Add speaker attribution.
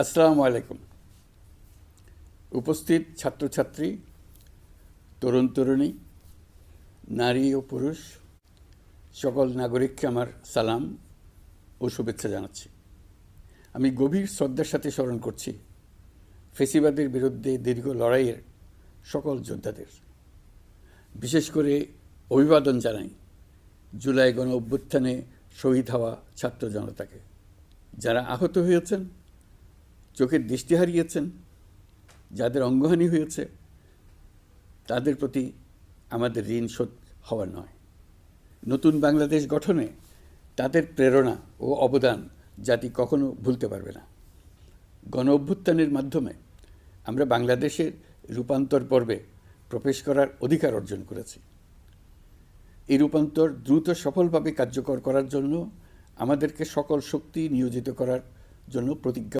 Speaker 1: আসসালামু আলাইকুম। উপস্থিত ছাত্রছাত্রী, তরুণ তরুণী, নারী ও পুরুষ সকল নাগরিককে আমার সালাম ও শুভেচ্ছা জানাচ্ছি। আমি গভীর শ্রদ্ধার সাথে স্মরণ করছি ফেসিবাদের বিরুদ্ধে দীর্ঘ লড়াইয়ের সকল যোদ্ধাদের। বিশেষ করে অভিবাদন জানাই জুলাই গণ অভ্যুত্থানে শহীদ হওয়া ছাত্র জনতাকে, যারা আহত হয়েছেন, চোখের দৃষ্টি হারিয়েছেন, যাদের অঙ্গহানি হয়েছে, তাদের প্রতি আমাদের ঋণ শোধ হওয়ার নয়। নতুন বাংলাদেশ গঠনে তাদের প্রেরণা ও অবদান জাতি কখনো ভুলতে পারবে না। গণ অভ্যুত্থানের মাধ্যমে আমরা বাংলাদেশের রূপান্তর পর্বে প্রবেশ করার অধিকার অর্জন করেছি। এই রূপান্তর দ্রুত সফলভাবে কার্যকর করার জন্য আমাদেরকে সকল শক্তি নিয়োজিত করার জন্য প্রতিজ্ঞা